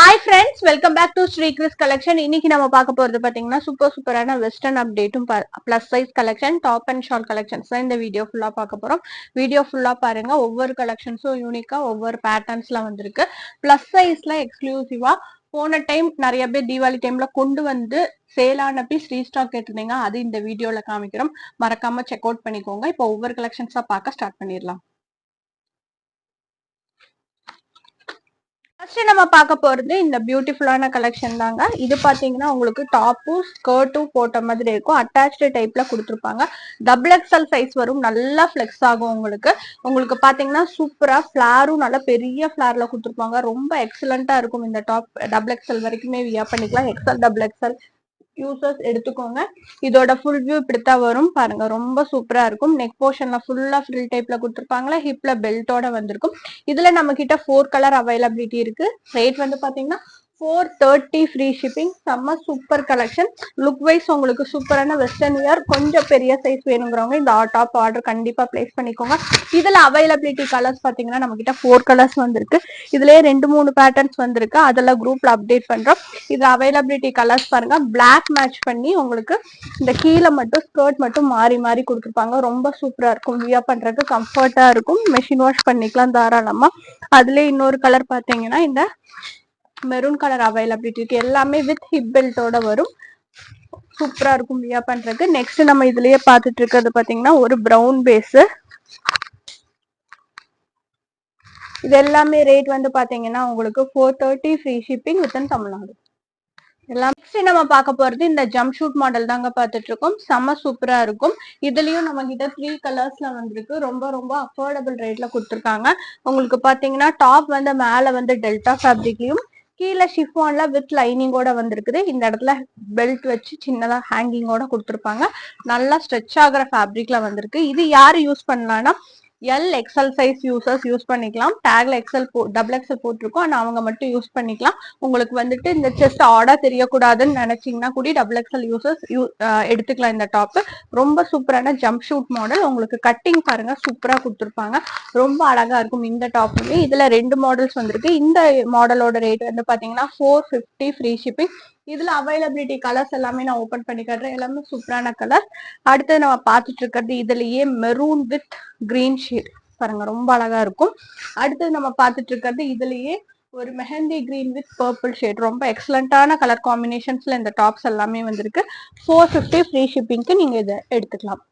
Hi friends, welcome back to Sri Chris collection. இன்னைக்கு நம்ம பார்க்க போறது பாத்தீங்கன்னா சூப்பரான வெஸ்டர்ன் அப்டேட்டும் plus size collection top and short collections தான் இந்த வீடியோ ஃபுல்லா பார்க்க போறோம். வீடியோ ஃபுல்லா பாருங்க. ஒவ்வொரு கலெக்ஷன்ஸும் யூனிக்கா ஒவ்வொரு பேட்டர்ன்ஸ்ல வந்திருக்கு. பிளஸ் சைஸ்ல எக்ஸ்க்ளூசிவா போன டைம் நிறைய பேர் தீபாவளி டைம்ல கொண்டு வந்து சேலான பீஸ் ரீஸ்டாக் கேட்டிருந்தீங்க. அது இந்த வீடியோல காமிக்கிறோம். மறக்காம செக் அவுட் பண்ணிக்கோங்க. இப்போ ஒவ்வொரு கலெக்ஷன்ஸா பார்க்க ஸ்டார்ட் பண்ணிடலாம். ஃபர்ஸ்ட் நம்ம பார்க்க போறது இந்த பியூட்டிஃபுல்லான கலெக்ஷன் தாங்க. இது பாத்தீங்கன்னா உங்களுக்கு டாப்பும் ஸ்கர்ட்டும் போட்ட மாதிரி இருக்கும். அட்டாச்டு டைப்ல கொடுத்துருப்பாங்க. டபுள் எக்ஸ்எல் சைஸ் வரும். நல்லா ஃபிளெக்ஸ் ஆகும் உங்களுக்கு பாத்தீங்கன்னா சூப்பரா ஃபிளாரும் நல்ல பெரிய ஃபிளார்ல கொடுத்துருப்பாங்க. ரொம்ப எக்ஸலண்டா இருக்கும். இந்த டாப் டபுள் எக்ஸ்எல் வரைக்குமே வியர் பண்ணிக்கலாம். எக்ஸ்எல் டபுள் எக்ஸ்எல் யூசர்ஸ் எடுத்துக்கோங்க. இதோட ஃபுல் வியூ இப்படித்தான் வரும் பாருங்க. ரொம்ப சூப்பரா இருக்கும். நெக் போர்ஷன்ல ஃபுல்லா ஃப்ரில் டைப்ல கொடுத்துருப்பாங்களா. ஹிப்ல பெல்ட்டோட வந்திருக்கும். இதுல நம்ம கிட்ட 4 கலர் அவைலபிலிட்டி இருக்கு. ரேட் வந்து பாத்தீங்கன்னா 430 ஃப்ரீ ஷிப்பிங். செம்ம சூப்பர் கலெக்ஷன். லுக் வைஸ் உங்களுக்கு சூப்பரான வெஸ்டர்ன் வியர். கொஞ்சம் பெரிய சைஸ் வேணுங்கிறவங்க இந்த டாப் ஆர்டர் கண்டிப்பா பிளேஸ் பண்ணிக்கோங்க. இதுல அவைலபிலிட்டி கலர்ஸ் பாத்தீங்கன்னா நம்ம கிட்ட 4 கலர்ஸ் வந்திருக்கு. இதுலயே 2-3 பேட்டர்ன்ஸ் வந்திருக்கு. அதெல்லாம் குரூப்ல அப்டேட் பண்றோம். இது அவைலபிலிட்டி கலர்ஸ் பாருங்க. பிளாக் மேட்ச் பண்ணி உங்களுக்கு இந்த கீழே மட்டும் ஸ்கர்ட் மட்டும் மாறி மாறி கொடுத்துருப்பாங்க. ரொம்ப சூப்பரா இருக்கும். வியர் பண்றதுக்கு கம்ஃபர்ட்டா இருக்கும். மெஷின் வாஷ் பண்ணிக்கலாம் தாராளமா. அதுல இன்னொரு கலர் பாத்தீங்கன்னா இந்த மெரூன் கலர் அவைலபிலிட்டி இருக்கு. எல்லாமே வித் ஹிப் பெல்ட்டோட வரும். சூப்பரா இருக்கும் வியர் பண்றதுக்கு. நெக்ஸ்ட் நம்ம இதுலயே பாத்துட்டு இருக்கிறது பாத்தீங்கன்னா ஒரு பிரவுன் பேஸ். இது எல்லாமே ரேட் வந்து பாத்தீங்கன்னா உங்களுக்கு 430 ஃப்ரீ ஷிப்பிங் வித்தின் தமிழ்நாடு. எல்லாம் நெக்ஸ்ட் நம்ம பார்க்க போறது இந்த ஜம்ப் ஷூட் மாடல் தாங்க பார்த்துட்டு இருக்கோம். செம்ம சூப்பரா இருக்கும். இதுலயும் நம்ம கிட்ட 3 கலர்ஸ்ல வந்திருக்கு. ரொம்ப அஃபோர்டபுள் ரேட்ல கொடுத்துருக்காங்க. உங்களுக்கு பாத்தீங்கன்னா டாப் வந்து மேல வந்து டெல்டா ஃபேப்ரிக்லயும் கீழே ஷிஃபான்ல வித் லைனிங்கோட வந்திருக்குது. இந்த இடத்துல பெல்ட் வச்சு சின்னதா ஹேங்கிங்கோட கொடுத்துருப்பாங்க. நல்லா ஸ்ட்ரெச் ஆகிற ஃபேப்ரிக்ல வந்திருக்கு. இது யாரு யூஸ் பண்ணலாம்னா L XL size users use பண்ணிக்கலாம். டேக்ல டபுள் எக்ஸ்எல் போட்டிருக்கோம். ஆனா அவங்க மட்டும் யூஸ் பண்ணிக்கலாம். உங்களுக்கு வந்துட்டு இந்த செஸ்ட் ஆர்டர் தெரியக்கூடாதுன்னு நினைச்சீங்கன்னா கூட டபுள் எக்ஸ்எல் யூசர்ஸ் எடுத்துக்கலாம். இந்த டாப் ரொம்ப சூப்பரான ஜம்ப் ஷூட் மாடல். உங்களுக்கு கட்டிங் பாருங்க சூப்பரா கொடுத்துருப்பாங்க. ரொம்ப அழகா இருக்கும் இந்த டாப்புமே. இதுல 2 மாடல்ஸ் வந்திருக்கு. இந்த மாடலோட ரேட் வந்து பாத்தீங்கன்னா 450 ஃப்ரீ ஷிப்பிங். இதுல அவைலபிலிட்டி கலர்ஸ் எல்லாமே நான் ஓபன் பண்ணி காட்டுறேன். எல்லாமே சூப்பரான கலர். அடுத்து நம்ம பார்த்துட்டு இருக்கிறது இதுலயே மெரூன் வித் கிரீன் ஷேட் பாருங்க. ரொம்ப அழகா இருக்கும். அடுத்து நம்ம பார்த்துட்டு இருக்கிறது இதுலயே ஒரு mehndi green with purple shade. ரொம்ப எக்ஸலண்டான கலர் காம்பினேஷன்ஸ்ல இந்த டாப்ஸ் எல்லாமே வந்திருக்கு. 450 ஃப்ரீ ஷிப்பிங்க்கு நீங்க இதை எடுத்துக்கலாம்.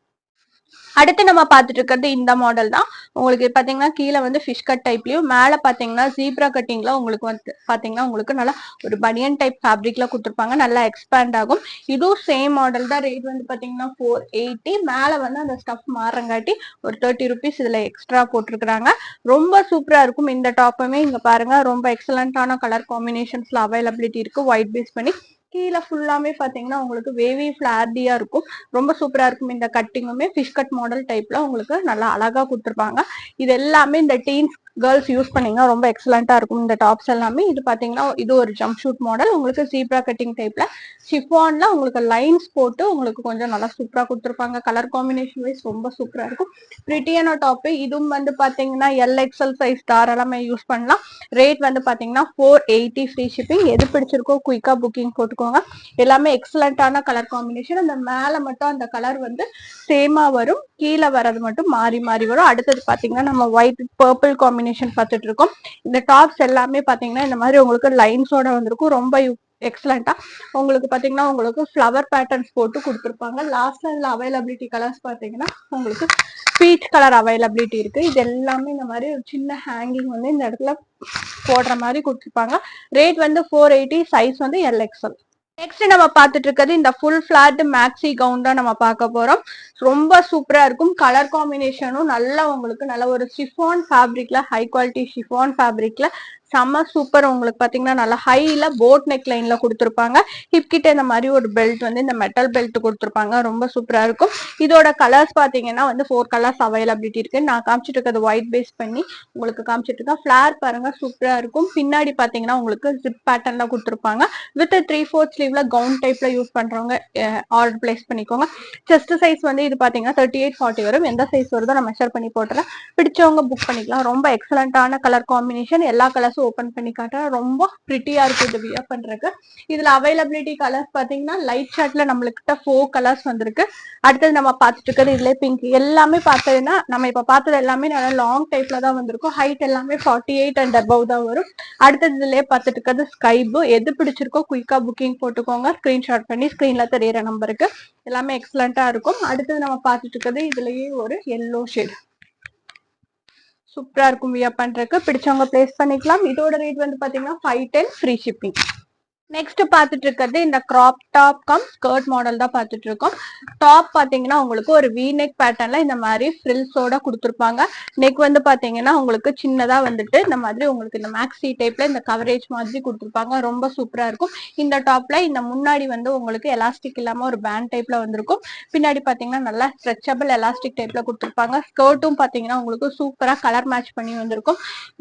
அடுத்து நம்ம பார்த்துட்டு இருக்கிறது இந்த மாடல் தான். உங்களுக்கு பாத்தீங்கன்னா கீழே வந்து ஃபிஷ் கட் டைப்லயும் மேல பாத்தீங்கன்னா ஜீப்ரா கட்டிங்ல உங்களுக்கு வந்து பாத்தீங்கன்னா உங்களுக்கு நல்லா ஒரு பனியன் டைப் ஃபேப்ரிக்ல கொடுத்துருப்பாங்க. நல்லா எக்ஸ்பேண்ட் ஆகும். இதுவும் சேம் மாடல் தான். ரேட் வந்து பாத்தீங்கன்னா 480. மேல வந்து அந்த ஸ்டஃப் மாறங்காட்டி ஒரு 30 ருபீஸ் இதுல எக்ஸ்ட்ரா போட்டிருக்கிறாங்க. ரொம்ப சூப்பரா இருக்கும். இந்த டாப்புமே இங்க பாருங்க. ரொம்ப எக்ஸலண்டான கலர் காம்பினேஷன்ஸ்ல அவைலபிலிட்டி இருக்கு. ஒயிட் பேஸ் பண்ணி கீழே ஃபுல்லாமே பாத்தீங்கன்னா உங்களுக்கு வேவி ஃபிளார்டியா இருக்கும். ரொம்ப சூப்பரா இருக்கும். இந்த கட்டிங்குமே ஃபிஷ் கட் மாடல் டைப்ல உங்களுக்கு நல்லா அழகா கொடுத்துருப்பாங்க. இது எல்லாமே இந்த டீன்ஸ் கேர்ள்ஸ் யூஸ் பண்ணீங்கன்னா ரொம்ப எக்ஸலண்டா இருக்கும் இந்த டாப்ஸ் எல்லாமே. இது பாத்தீங்கன்னா இது ஒரு ஜம்ப் ஷூட் மாடல். உங்களுக்கு ஜீப்ரா கட்டிங் டைப்ல ஷிஃபான்ல உங்களுக்கு லைன்ஸ் போட்டு உங்களுக்கு கொஞ்சம் நல்லா சூப்பரா கொடுத்துருப்பாங்க. கலர் காம்பினேஷன் வைஸ் ரொம்ப சூப்பரா இருக்கும். பிரிட்டியான டாப். இதுவும் வந்து பாத்தீங்கன்னா எல் எக்ஸ்எல் சைஸ் தாராளமா யூஸ் பண்ணலாம். ரேட் வந்து பாத்தீங்கன்னா 480 ஃப்ரீ ஷிப்பிங். எது பிடிச்சிருக்கோ குயிக்கா புக்கிங் போட்டுக்கோங்க. எல்லாமே எக்ஸலண்டான கலர் காம்பினேஷன். அந்த மேல மட்டும் அந்த கலர் வந்து சேமா வரும். கீழே வர்றது மட்டும் மாறி மாறி வரும். அடுத்தது பாத்தீங்கன்னா நம்ம ஒயிட் பர்பிள் காம்பினேஷன் பார்த்துட்டு இருக்கோம். இந்த டாப்ஸ் எல்லாமே பாத்தீங்கன்னா இந்த மாதிரி உங்களுக்கு லைன்ஸோட வந்திருக்கும். ரொம்ப எக்ஸலண்டா உங்களுக்கு பாத்தீங்கன்னா உங்களுக்கு ஃபிளவர் பேட்டர்ன்ஸ் போட்டு கொடுத்துருப்பாங்க. லாஸ்ட்ல இதுல அவைலபிலிட்டி கலர்ஸ் பாத்தீங்கன்னா உங்களுக்கு பீச் கலர் அவைலபிலிட்டி இருக்கு. இது எல்லாமே இந்த மாதிரி ஒரு சின்ன ஹேங்கிங் வந்து இந்த இடத்துல போடுற மாதிரி கொடுத்துருப்பாங்க. ரேட் வந்து 480. சைஸ் வந்து எல் எக்ஸ்எல். நெக்ஸ்ட் நம்ம பார்த்துட்டு இருக்கிறது இந்த ஃபுல் ஃபிளாட் மேக்ஸி கவுன் தான் நம்ம பார்க்க போறோம். ரொம்ப சூப்பரா இருக்கும். கலர் காம்பினேஷனும் நல்லா உங்களுக்கு நல்ல ஒரு ஷிஃபான் ஃபேப்ரிக்ல ஹை குவாலிட்டி ஷிஃபான் ஃபேப்ரிக்ல செம்ம சூப்பர். உங்களுக்கு பாத்தீங்கன்னா நல்லா ஹைல போட் நெக் லைன்ல கொடுத்துருப்பாங்க. ஹிப் கிட்ட இந்த மாதிரி ஒரு பெல்ட் வந்து இந்த மெட்டல் பெல்ட் கொடுத்துருப்பாங்க. ரொம்ப சூப்பரா இருக்கும். இதோட கலர்ஸ் பாத்தீங்கன்னா வந்து 4 கலர்ஸ் அவைலபிலிட்டி இருக்கு. நான் காமிச்சிட்டு இருக்கிறது ஒயிட் பேஸ் பண்ணி உங்களுக்கு காமிச்சிட்டு இருக்கேன். ஃபிளார் பாருங்க சூப்பரா இருக்கும். பின்னாடி பாத்தீங்கன்னா உங்களுக்கு ஜிப் பேட்டர்ன்ல கொடுத்துருப்பாங்க. வித் 3/4 ஸ்லீவ்ல கவுன் டைப்ல யூஸ் பண்றவங்க ஆர்டர் பிளேஸ் பண்ணிக்கோங்க. செஸ்ட் சைஸ் வந்து இது பாத்தீங்கன்னா 38-40 வரும். எந்த சைஸ் வருதோ நான் மெஷர் பண்ணி போட்டுறேன். பிடிச்சவங்க புக் பண்ணிக்கலாம். ரொம்ப எக்ஸலண்டான கலர் காம்பினேஷன். எல்லா கலர்ஸும் ஓபன் பண்ணி காட்டுறேன். ரொம்ப பிரிட்டியா இருக்கு இது வியர் பண்றதுக்கு. இதுல அவைலபிலிட்டி கலர்ஸ் பாத்தீங்கன்னா லைட் ஷார்ட்ல நம்மளுக்கிட்ட 4 கலர்ஸ் வந்திருக்கு. அடுத்தது நம்ம பார்த்துட்டு இருக்கிறது இதுல பிங்க். எல்லாமே பார்த்ததுன்னா நம்ம இப்ப பார்த்தது எல்லாமே நல்லா லாங் டைப்ல தான் வந்திருக்கும். ஹைட் எல்லாமே 48 அண்ட் above தான் வரும். அடுத்தது இதுலயே பார்த்துட்டு இருக்கிறது ஸ்கை ப்ளூ. எது பிடிச்சிருக்கோ குயிக்கா புக்கிங் போட்டுக்கோங்க. ஸ்கிரீன்ஷாட் பண்ணி ஸ்கிரீன்ல தெரியற நம்பருக்கு. எல்லாமே எக்ஸலண்டா இருக்கும். அடுத்தது நம்ம பார்த்துட்டு இருக்கிறது இதுலயே ஒரு எல்லோ ஷேட். சூப்பரா இருக்கும் வியர் பண்றதுக்கு. பிடிச்சவங்க பிளேஸ் பண்ணிக்கலாம். இதோட ரேட் வந்து பாத்தீங்கன்னா 510 ஃப்ரீ ஷிப்பிங். நெக்ஸ்ட் பாத்துட்டு இருக்கிறது இந்த crop top come skirt model தான் பாத்துட்டு இருக்கோம். டாப் பாத்தீங்கன்னா உங்களுக்கு ஒரு வி நெக் பேட்டர்ன்ல இந்த மாதிரி ஃப்ரில்ஸோட கொடுத்துருப்பாங்க. நெக் வந்து பாத்தீங்கன்னா உங்களுக்கு சின்னதா வந்துட்டு இந்த மாதிரி உங்களுக்கு இந்த மேக்ஸி டைப்ல இந்த கவரேஜ் மாதிரி கொடுத்துருப்பாங்க. ரொம்ப சூப்பரா இருக்கும். இந்த டாப்ல இந்த முன்னாடி வந்து உங்களுக்கு எலாஸ்டிக் இல்லாம ஒரு பேண்ட் டைப்ல வந்திருக்கும். பின்னாடி பாத்தீங்கன்னா நல்லா ஸ்ட்ரெச்சபிள் எலாஸ்டிக் டைப்ல கொடுத்துருப்பாங்க. ஸ்கர்ட்டும் பாத்தீங்கன்னா உங்களுக்கு சூப்பரா கலர் மேட்ச் பண்ணி வந்திருக்கும்.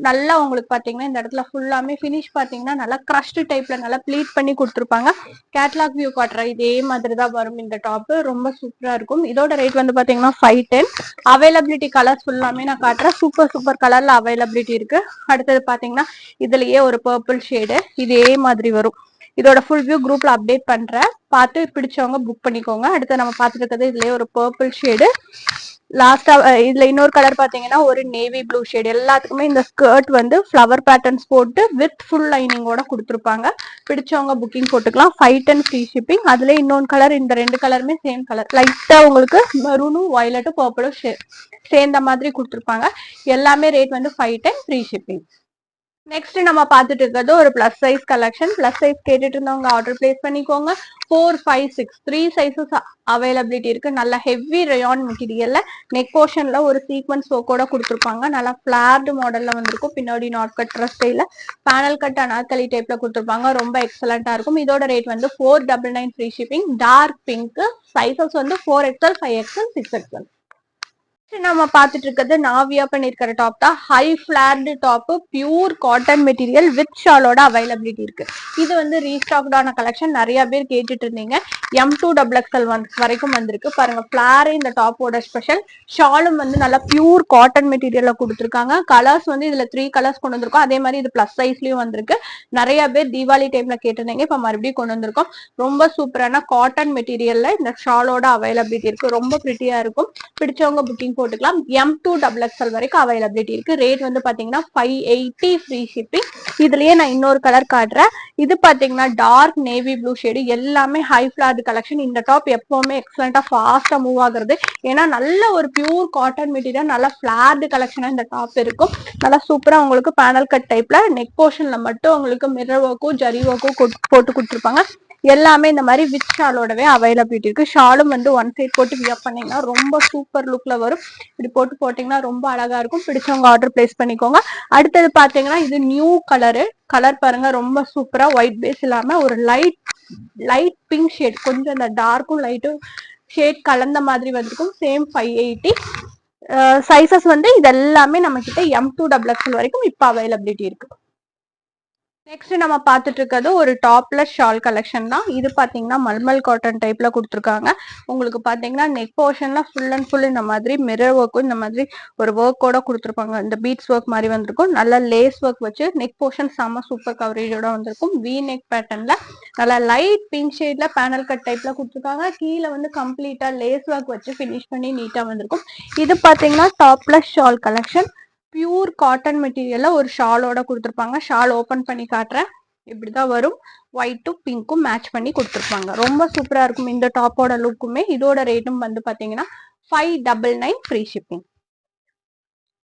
நல்லா உங்களுக்கு பாத்தீங்கன்னா இந்த இடத்துல ஃபுல்லாமே பினிஷ் பாத்தீங்கன்னா நல்லா கிரஷ்ட் டைப்ல நல்லா பண்ணி கொடுத்துருப்பாங்க. கேட்லாக் வியூ காட்டுற இதே மாதிரி தான் வரும் இந்த டாப். ரொம்ப சூப்பரா இருக்கும். இதோட ரேட் வந்து பாத்தீங்கன்னா 510. அவைலபிலிட்டி கலர்ஸ் ஃபுல்லாமே நான் காட்டுறேன். சூப்பர் கலர்ல அவைலபிலிட்டி இருக்கு. அடுத்தது பாத்தீங்கன்னா இதுலயே ஒரு பர்பிள் ஷேடு இதே மாதிரி வரும். இதோட ஃபுல் வியூ குரூப்ல அப்டேட் பண்றேன். பார்த்து பிடிச்சவங்க புக் பண்ணிக்கோங்க. அடுத்து நம்ம பார்த்துட்டு இருக்கிறது இதுலயே ஒரு பர்பிள் ஷேடு. லாஸ்டா இதுல இன்னொரு கலர் பாத்தீங்கன்னா ஒரு நேவி ப்ளூ ஷேட். எல்லாத்துக்குமே இந்த ஸ்கர்ட் வந்து ஃபிளவர் பேட்டர்ன்ஸ் போட்டு வித் ஃபுல் லைனிங்கோட கொடுத்துருப்பாங்க. பிடிச்சவங்க புக்கிங் போட்டுக்கலாம். 510 ஃப்ரீ ஷிப்பிங். அதுல இன்னொன்று கலர், இந்த 2 கலருமே சேம் கலர். லைட்டா உங்களுக்கு மெரூனும் வயலட்டும் பர்பிளும் சேர்ந்த மாதிரி கொடுத்துருப்பாங்க. எல்லாமே ரேட் வந்து 510 ஃப்ரீ ஷிப்பிங். நெக்ஸ்ட் நம்ம பார்த்துட்டு இருக்கிறது ஒரு plus size collection. Plus size கேட்டுட்டு இருந்தவங்க ஆர்டர் பிளேஸ் பண்ணிக்கோங்க. 4, 5, 6 3 சைசஸ் அவைலபிலிட்டி இருக்கு. நல்ல ஹெவி ரயான் மெட்டீரியல்ல நெக் போர்ஷன்ல ஒரு சீக்வன்ஸ் ஒர்க்கோட கொடுத்துருப்பாங்க. நல்லா பிளார்டு மாடல்ல வந்திருக்கும். பின்னாடி knot cut dress style panel cut anarkali டைப்ல கொடுத்துருப்பாங்க. ரொம்ப எக்ஸலண்டா இருக்கும். இதோட ரேட் வந்து 499 free shipping. Dark pink. Sizes வந்து 4XL, 5XL, 6XL. நம்ம பார்த்துட்டு இருக்கிறது நாவியா பண்ணிருக்கிற டாப் தான். High flared top, pure cotton material with ஷாலோட அவைலபிலிட்டி இருக்கு. இது வந்து ரீஸ்டாக்டான கலெக்ஷன். நிறைய பேர் கேட்டுட்டு இருந்தீங்க. M2XXL வரைக்கும் வந்திருக்கு. பாருங்க ஃபிளாரே இந்த டாப்போட ஸ்பெஷல். ஷாலும் வந்து நல்லா பியூர் காட்டன் மெட்டீரியல்ல கொடுத்துருக்காங்க. கலர்ஸ் வந்து இதுல 3 கலர்ஸ் கொண்டு வந்திருக்கோம். அதே மாதிரி இது பிளஸ் சைஸ்லயும் வந்திருக்கு. நிறைய பேர் தீபாவளி டைம்ல கேட்டிருந்தீங்க. இப்ப மறுபடியும் கொண்டு வந்திருக்கோம். ரொம்ப சூப்பரான காட்டன் மெட்டீரியல்ல இந்த ஷாலோட அவைலபிலிட்டி இருக்கு. ரொம்ப பிரிட்டியா இருக்கும். பிடிச்சவங்க புக்கிங் போட்டுக்கலாம். M2XXL வரைக்கும் அவைலபிலிட்டி இருக்கு. ரேட் வந்து பாத்தீங்கன்னா 580 ஃப்ரீ ஷிப்பிங். இதுலயே நான் இன்னொரு கலர் காட்டுறேன். இது பாத்தீங்கன்னா டார்க் நேவி ப்ளூ ஷேடு. எல்லாமே ஹை ஃபிளார்டு கலெக்ஷன். இந்த டாப் எப்பவுமே எக்ஸலண்டா ஃபாஸ்டா மூவ் ஆகுறது. ஏன்னா நல்ல ஒரு பியூர் காட்டன் மெட்டீரியல், நல்ல ஃபிளார்டு கலெக்ஷனா இந்த டாப் இருக்கும். நல்லா சூப்பரா உங்களுக்கு பேனல் கட் டைப்ல நெக் போர்ஷன்ல மட்டும் உங்களுக்கு மிரர் ஒர்க்கும் ஜரி ஒர்க்கும் போட்டு கொடுத்துருப்பாங்க. எல்லாமே இந்த மாதிரி வித் ஷாலோடவே அவைலபிலிட்டி இருக்கு. ஷாலும் வந்து ஒன் சைட் போட்டு வியர் பண்ணீங்கன்னா ரொம்ப சூப்பர் லுக்ல வரும். இப்படி போட்டு போட்டீங்கன்னா ரொம்ப அழகா இருக்கும். பிடிச்சவங்க ஆர்டர் பிளேஸ் பண்ணிக்கோங்க. அடுத்தது பாத்தீங்கன்னா இது நியூ கலர் பாருங்க. ரொம்ப சூப்பரா ஒயிட் பேஸ் இல்லாம ஒரு லைட் பிங்க் ஷேட், கொஞ்சம் இந்த டார்க்கும் லைட்டும் ஷேட் கலந்த மாதிரி வந்திருக்கும். சேம் 580. சைசஸ் வந்து இது எல்லாமே நம்ம கிட்ட M2XXL வரைக்கும் இப்ப அவைலபிலிட்டி இருக்கு. நெக்ஸ்ட் நம்ம பார்த்துட்டு இருக்கிறது ஒரு டாப்லெஸ் ஷால் கலெக்ஷன் தான். இது பாத்தீங்கன்னா மல்மல் காட்டன் டைப்ல கொடுத்துருக்காங்க. உங்களுக்கு பாத்தீங்கன்னா நெக் போர்ஷன்ல ஃபுல் அண்ட் ஃபுல் இந்த மாதிரி மிரர் ஒர்க்கும் இந்த மாதிரி ஒரு ஒர்க்கோட கொடுத்துருப்பாங்க. இந்த பீட்ஸ் ஒர்க் மாதிரி வந்திருக்கும். நல்ல லேஸ் ஒர்க் வச்சு நெக் போர்ஷன் செம்ம சூப்பர் கவரேஜோட வந்திருக்கும். வி நெக் பேட்டர்ன்ல நல்லா லைட் பிங்க் ஷேட்ல பேனல் கட் டைப்ல கொடுத்துருக்காங்க. கீழே வந்து கம்ப்ளீட்டா லேஸ் ஒர்க் வச்சு பினிஷ் பண்ணி நீட்டா வந்திருக்கும். இது பாத்தீங்கன்னா topless shawl collection. Pure cotton மெட்டீரியல்ல ஒரு ஷாலோட கொடுத்துருப்பாங்க. ஷால் ஓபன் பண்ணி காட்டுறேன். இப்படிதான் வரும். ஒயிட்டும் பிங்க்கும் மேட்ச் பண்ணி கொடுத்துருப்பாங்க. ரொம்ப சூப்பரா இருக்கும் இந்த டாப்போட லுக்குமே. இதோட ரேட்டும் வந்து பாத்தீங்கன்னா 599 ஃப்ரீ ஷிப்பிங்.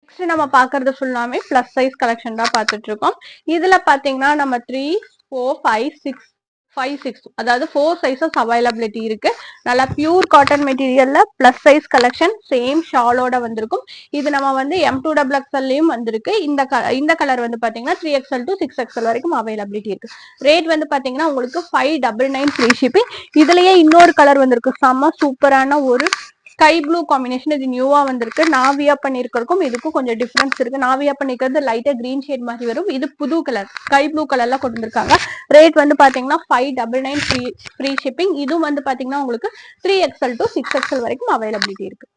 நெக்ஸ்ட் நம்ம பாக்குறது ஃபுல்லாமே பிளஸ் சைஸ் கலெக்ஷன் தான் பார்த்துட்டு இருக்கோம். இதுல பாத்தீங்கன்னா நம்ம 3, 4, 5, 6 அதாவது 4 சைசஸ் அவைலபிலிட்டி இருக்கு. நல்லா பியூர் காட்டன் மெட்டீரியல்ல பிளஸ் சைஸ் கலெக்ஷன். சேம் ஷாலோட வந்திருக்கும். இது நம்ம வந்து M2XXLலயும் வந்திருக்கு. இந்த கலர் வந்து பாத்தீங்கன்னா 3XL to 6XL வரைக்கும் அவைலபிலிட்டி இருக்கு. ரேட் வந்து பாத்தீங்கன்னா உங்களுக்கு 599 ஃப்ரீ ஷிப்பிங். இதுலயே இன்னொரு கலர் வந்திருக்கு. செம்ம சூப்பரான ஒரு ஸ்கை ப்ளூ காம்பினேஷன். இது நியூவா வந்திருக்கு. நாவியா பண்ணிருக்கும். இதுக்கும் கொஞ்சம் டிஃபரன்ஸ் இருக்கு. நாவியா பண்ணிக்கிறது லைட்டா கிரீன் ஷேட் மாதிரி வரும். இது புது கலர் ஸ்கை ப்ளூ கலர்ல கொண்டு வந்திருக்காங்க. ரேட் வந்து பாத்தீங்கன்னா 599 ஃப்ரீ ஷிப்பிங். இதுவும் வந்து பாத்தீங்கன்னா உங்களுக்கு 3XL to 6XL வரைக்கும் அவைலபிலிட்டி இருக்கு.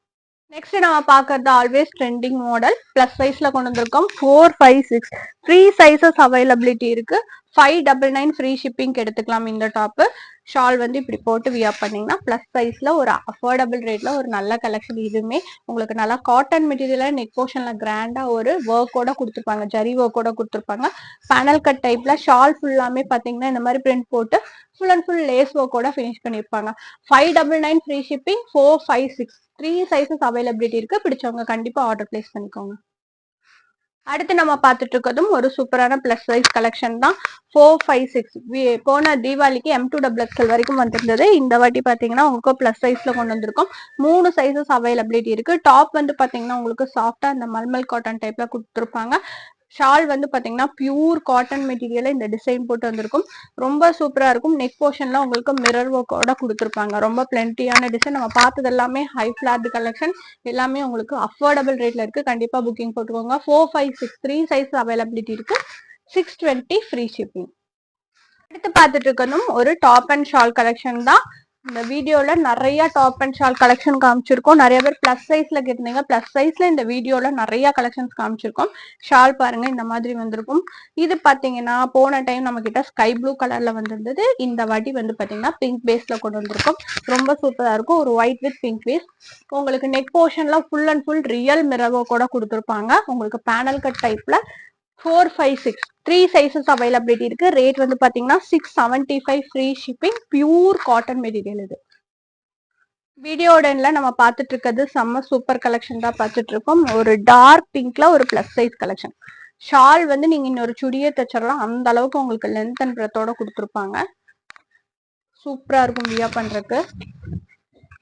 நெக்ஸ்ட் நம்ம பாக்குறது ஆல்வேஸ் ட்ரெண்டிங் மாடல் பிளஸ் சைஸ்ல கொண்டு வந்திருக்கோம் 4, 5, 6 த்ரீ சைசஸ் அவைலபிலிட்டி இருக்கு 599 ஃப்ரீ ஷிப்பிங் எடுத்துக்கலாம். இந்த டாப் ஷால் வந்து இப்படி போட்டு வியர் பண்ணீங்கன்னா பிளஸ் சைஸ்ல ஒரு அஃபோர்டபுள் ரேட்ல ஒரு நல்ல கலெக்ஷன். இதுவுமே உங்களுக்கு நல்லா காட்டன் மெட்டீரியல் நெக் போர்ஷன்ல கிராண்டா ஒரு ஒர்க்கோட கொடுத்துருப்பாங்க, ஜரி ஒர்க்கோட கொடுத்துருப்பாங்க. பேனல் கட் டைப்ல ஷால் ஃபுல்லாமே பாத்தீங்கன்னா இந்த மாதிரி பிரிண்ட் போட்டு ஃபுல் அண்ட் ஃபுல் லேஸ் ஒர்க்கோட ஃபினிஷ் பண்ணிருப்பாங்க. 599 free shipping 4, 5, 6 three sizes availability இருக்கு. பிடிச்சவங்க கண்டிப்பா ஆர்டர் பிளேஸ் பண்ணிக்கோங்க. அடுத்து நம்ம பார்த்துட்டு இருக்கிறதும் ஒரு சூப்பரான பிளஸ் சைஸ் கலெக்ஷன் தான். 4, 5, 6 போன தீபாவளிக்கு M2XXL வரைக்கும் வந்திருந்தது. இந்த வாட்டி பாத்தீங்கன்னா உங்களுக்கு பிளஸ் சைஸ்ல கொண்டு வந்திருக்கோம். 3 சைசஸ் அவைலபிலிட்டி இருக்கு. டாப் வந்து பாத்தீங்கன்னா உங்களுக்கு சாஃப்டா இந்த மல்மல் காட்டன் டைப்ல கொடுத்துருப்பாங்க. ஷால் வந்து பாத்தீங்கன்னா பியூர் காட்டன் மெட்டீரியல் இந்த டிசைன் போட்டு வந்திருக்கும். ரொம்ப சூப்பரா இருக்கும். நெக் போர்ஷன்ல உங்களுக்கு மிரர் ஒர்க்கோட கொடுத்துருப்பாங்க. ரொம்ப பிளென்டியான டிசைன். நம்ம பார்த்தது எல்லாமே ஹை ஃபிளாட் கலெக்ஷன். எல்லாமே உங்களுக்கு அஃபோர்டபுள் ரேட்ல இருக்கு. கண்டிப்பா புக்கிங் போட்டுக்கோங்க. 4, 5, 6 த்ரீ சைஸ் அவைலபிலிட்டி இருக்கு. 620 ஃப்ரீ ஷிப்பிங். அடுத்து பார்த்துட்டு இருக்கணும் ஒரு டாப் அண்ட் ஷால் கலெக்ஷன் தான். இந்த வீடியோல நிறைய டாப் அண்ட் ஷால் கலெக்ஷன் காமிச்சிருக்கோம். நிறைய பேர் பிளஸ் சைஸ்ல கேட்டிருந்தீங்க. பிளஸ் சைஸ்ல இந்த வீடியோல நிறைய கலெக்ஷன்ஸ் காமிச்சிருக்கோம். ஷால் பாருங்க இந்த மாதிரி வந்திருக்கும். இது பாத்தீங்கன்னா போன டைம் நம்ம கிட்ட ஸ்கை ப்ளூ கலர்ல வந்திருந்தது. இந்த வாட்டி வந்து பாத்தீங்கன்னா பிங்க் பேஸ்ல கொண்டு வந்திருக்கோம். ரொம்ப சூப்பரா இருக்கும். ஒரு ஒயிட் வித் பிங்க் பேஸ். உங்களுக்கு நெக் போர்ஷன்ல full and full real mirror கூட கொடுத்துருப்பாங்க. உங்களுக்கு பேனல் கட் டைப்ல 4, 5, 6 த்ரீ சைசஸ் அவைலபிலிட்டி இருக்கு. ரேட் வந்து பாத்தீங்கன்னா 675 free shipping. Pure cotton material இது. வீடியோட நம்ம பார்த்துட்டு இருக்கிறது செம்ம சூப்பர் கலெக்ஷன் தான் பார்த்துட்டு இருக்கோம். ஒரு டார்க் பிங்க்ல ஒரு பிளஸ் சைஸ் கலெக்ஷன். ஷால் வந்து நீங்க இன்னொரு சுடியே தச்சிடலாம். அந்த அளவுக்கு உங்களுக்கு லென்த் அண்ட் பிரெத்தோட கொடுத்துருப்பாங்க. சூப்பரா இருக்கும் வியா பண்றதுக்கு.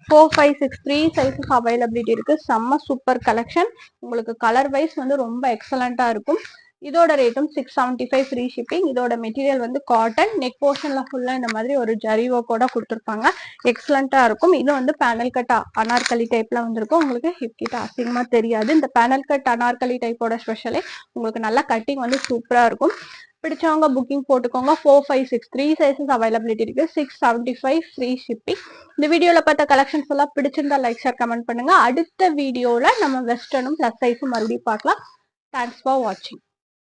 4, 5, 6 த்ரீ சைசஸ் அவைலபிலிட்டி இருக்கு. செம்ம சூப்பர் கலெக்ஷன். உங்களுக்கு கலர் வைஸ் வந்து ரொம்ப எக்ஸலண்டா இருக்கும். இதோட ரேட்டும் 675 ஃப்ரீ ஷிப்பிங். இதோட மெட்டீரியல் வந்து காட்டன். நெக் போர்ஷன்ல ஃபுல்லா இந்த மாதிரி ஒரு ஜரி ஒர்க்கோட கொடுத்துருப்பாங்க. எக்ஸலண்டா இருக்கும். இது வந்து பேனல் கட் அனார்கலி டைப்ல வந்திருக்கும். உங்களுக்கு ஹிப் கிட்ட அசிங்கமா தெரியாது. இந்த பேனல் கட் அனார்கலி டைப்போட ஸ்பெஷலே உங்களுக்கு நல்லா கட்டிங் வந்து சூப்பரா இருக்கும். பிடிச்சவங்க புக்கிங் போட்டுக்கோங்க. 4, 5, 6 த்ரீ சைசஸ் அவைலபிலிட்டி இருக்கு. 675 ஃப்ரீ ஷிப்பிங். இந்த வீடியோல பார்த்த கலெக்ஷன்ஸ் எல்லாம் பிடிச்சிருந்தா லைக் ஷேர் கமெண்ட் பண்ணுங்க. அடுத்த வீடியோல நம்ம வெஸ்டர்னும் பிளஸ் சைஸும் மறுபடியும் பார்க்கலாம். தேங்க்ஸ் ஃபார் வாட்சிங்.